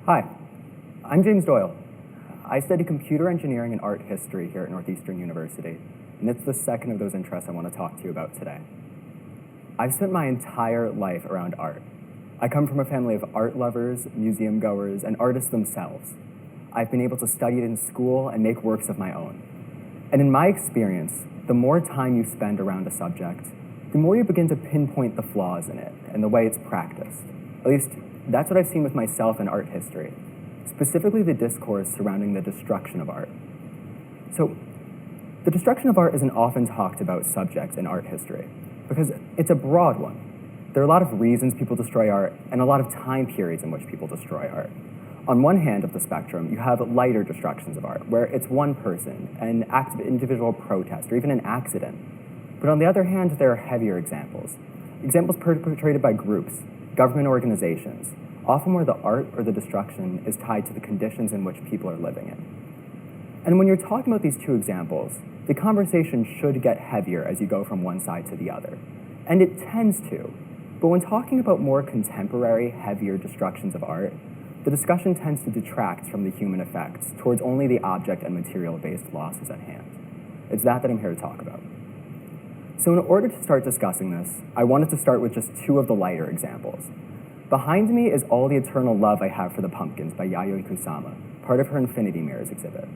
Hi, I'm James Doyle. I study computer engineering and art history here at Northeastern University, and it's the second of those interests I want to talk to you about today. I've spent my entire life around art. I come from a family of art lovers, museum goers, and artists themselves. I've been able to study it in school and make works of my own. And in my experience, the more time you spend around a subject, the more you begin to pinpoint the flaws in it and the way it's practiced. At least, that's what I've seen with myself in art history, specifically the discourse surrounding the destruction of art. So, the destruction of art is an often talked about subject in art history because it's a broad one. There are a lot of reasons people destroy art and a lot of time periods in which people destroy art. On one hand of the spectrum, you have lighter destructions of art, where it's one person, an act of individual protest, or even an accident. But on the other hand, there are heavier examples. Examples perpetrated by groups, government organizations, often where the art or the destruction is tied to the conditions in which people are living in. And when you're talking about these two examples, the conversation should get heavier as you go from one side to the other. And it tends to. But when talking about more contemporary, heavier destructions of art, the discussion tends to detract from the human effects towards only the object and material-based losses at hand. It's that I'm here to talk about. So in order to start discussing this, I wanted to start with just two of the lighter examples. Behind me is All the Eternal Love I Have for the Pumpkins by Yayoi Kusama, part of her Infinity Mirrors exhibit.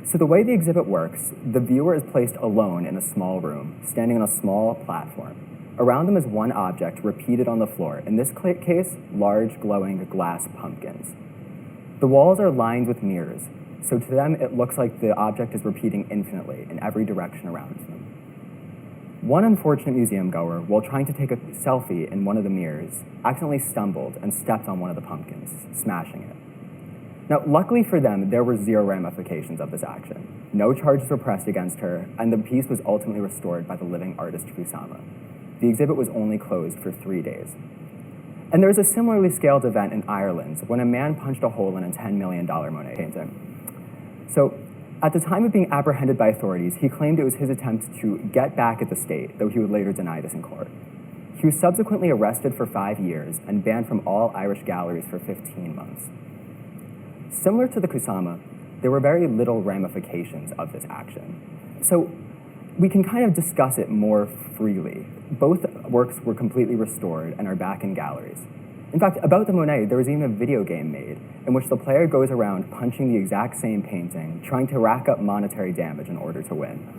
So the way the exhibit works, the viewer is placed alone in a small room, standing on a small platform. Around them is one object repeated on the floor, in this case, large glowing glass pumpkins. The walls are lined with mirrors, so to them it looks like the object is repeating infinitely in every direction around them. One unfortunate museum goer, while trying to take a selfie in one of the mirrors, accidentally stumbled and stepped on one of the pumpkins, smashing it. Now, luckily for them, there were zero ramifications of this action. No charges were pressed against her, and the piece was ultimately restored by the living artist Kusama. The exhibit was only closed for 3 days. And there was a similarly scaled event in Ireland when a man punched a hole in a $10 million Monet painting. So, at the time of being apprehended by authorities, he claimed it was his attempt to get back at the state, though he would later deny this in court. He was subsequently arrested for 5 years and banned from all Irish galleries for 15 months. Similar to the Kusama, there were very little ramifications of this action. So we can kind of discuss it more freely. Both works were completely restored and are back in galleries. In fact, about the Monet, there was even a video game made in which the player goes around punching the exact same painting, trying to rack up monetary damage in order to win.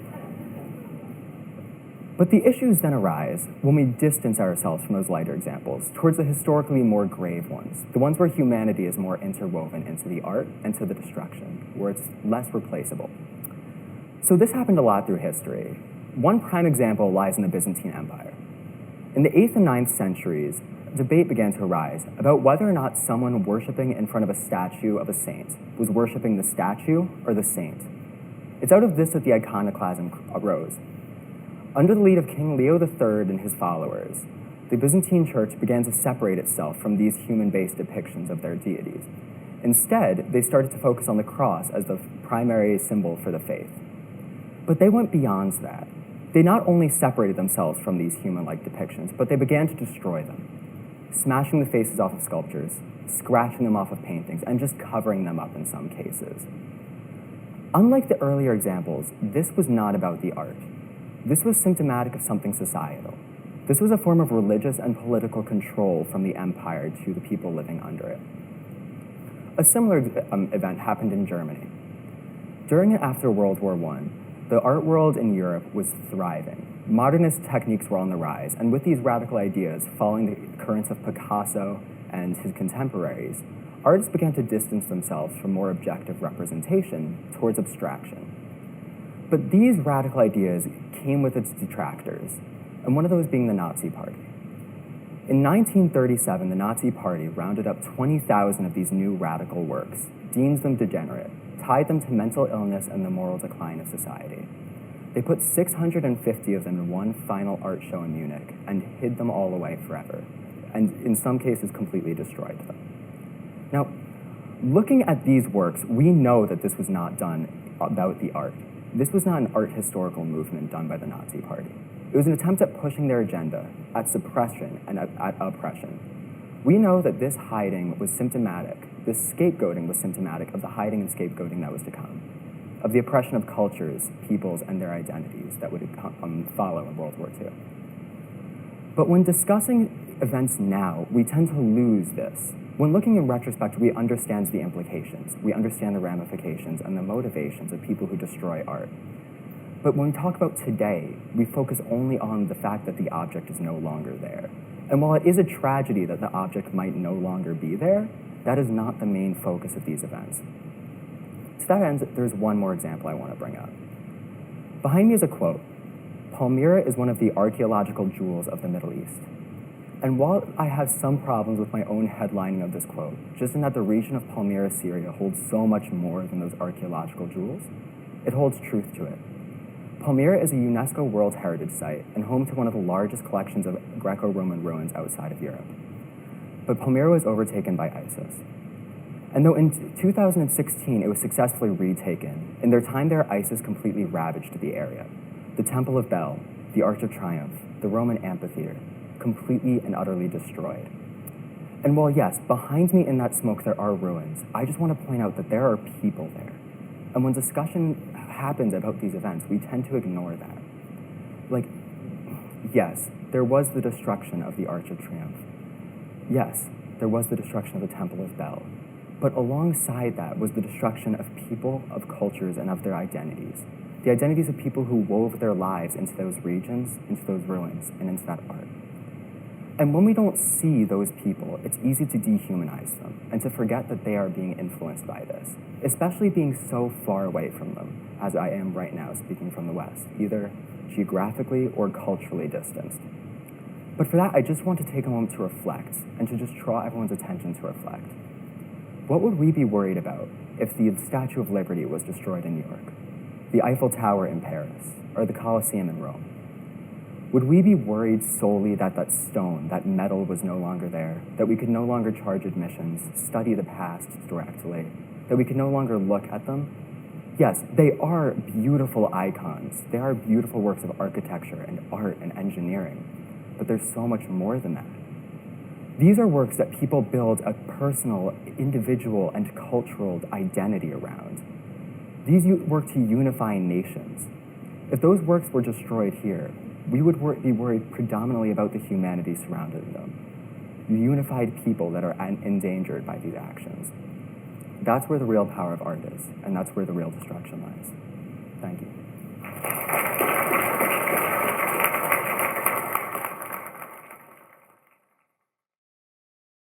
But the issues then arise when we distance ourselves from those lighter examples towards the historically more grave ones, the ones where humanity is more interwoven into the art and to the destruction, where it's less replaceable. So this happened a lot through history. One prime example lies in the Byzantine Empire. In the 8th and 9th centuries, debate began to arise about whether or not someone worshiping in front of a statue of a saint was worshiping the statue or the saint. It's out of this that the iconoclasm arose. Under the lead of King Leo III and his followers, the Byzantine Church began to separate itself from these human-based depictions of their deities. Instead, they started to focus on the cross as the primary symbol for the faith. But they went beyond that. They not only separated themselves from these human-like depictions, but they began to destroy them, smashing the faces off of sculptures, scratching them off of paintings, and just covering them up in some cases. Unlike the earlier examples, this was not about the art. This was symptomatic of something societal. This was a form of religious and political control from the empire to the people living under it. A similar event happened in Germany. During and after World War I, the art world in Europe was thriving. Modernist techniques were on the rise, and with these radical ideas, following the currents of Picasso and his contemporaries, artists began to distance themselves from more objective representation towards abstraction. But these radical ideas came with its detractors, and one of those being the Nazi Party. In 1937, the Nazi Party rounded up 20,000 of these new radical works, deemed them degenerate, tied them to mental illness and the moral decline of society. They put 650 of them in one final art show in Munich and hid them all away forever, and in some cases completely destroyed them. Now, looking at these works, we know that this was not done about the art. This was not an art historical movement done by the Nazi Party. It was an attempt at pushing their agenda, at suppression and at oppression. We know that this hiding was symptomatic this scapegoating was symptomatic of the hiding and scapegoating that was to come, of the oppression of cultures, peoples, and their identities that would follow in World War II. But when discussing events now, we tend to lose this. When looking in retrospect, we understand the implications, we understand the ramifications and the motivations of people who destroy art. But when we talk about today, we focus only on the fact that the object is no longer there. And while it is a tragedy that the object might no longer be there, that is not the main focus of these events. To that end, there's one more example I want to bring up. Behind me is a quote. Palmyra is one of the archaeological jewels of the Middle East. And while I have some problems with my own headlining of this quote, just in that the region of Palmyra, Syria holds so much more than those archaeological jewels, it holds truth to it. Palmyra is a UNESCO World Heritage Site and home to one of the largest collections of Greco-Roman ruins outside of Europe. But Palmyra was overtaken by ISIS. And though in 2016 it was successfully retaken, in their time there ISIS completely ravaged the area. The Temple of Bel, the Arch of Triumph, the Roman amphitheater, completely and utterly destroyed. And while yes, behind me in that smoke there are ruins, I just want to point out that there are people there. And when discussion happens about these events, we tend to ignore that. Like, yes, there was the destruction of the Arch of Triumph. Yes, there was the destruction of the Temple of Bel. But alongside that was the destruction of people, of cultures, and of their identities. The identities of people who wove their lives into those regions, into those ruins, and into that art. And when we don't see those people, it's easy to dehumanize them and to forget that they are being influenced by this, especially being so far away from them, as I am right now speaking from the West, either geographically or culturally distanced. But for that, I just want to take a moment to reflect and to just draw everyone's attention to reflect. What would we be worried about if the Statue of Liberty was destroyed in New York, the Eiffel Tower in Paris, or the Colosseum in Rome? Would we be worried solely that that stone, that metal was no longer there, that we could no longer charge admissions, study the past directly, that we could no longer look at them? Yes, they are beautiful icons. They are beautiful works of architecture and art and engineering, but there's so much more than that. These are works that people build a personal, individual, and cultural identity around. These work to unify nations. If those works were destroyed here, we would be worried predominantly about the humanity surrounding them, the unified people that are endangered by these actions. That's where the real power of art is, and that's where the real destruction lies. Thank you.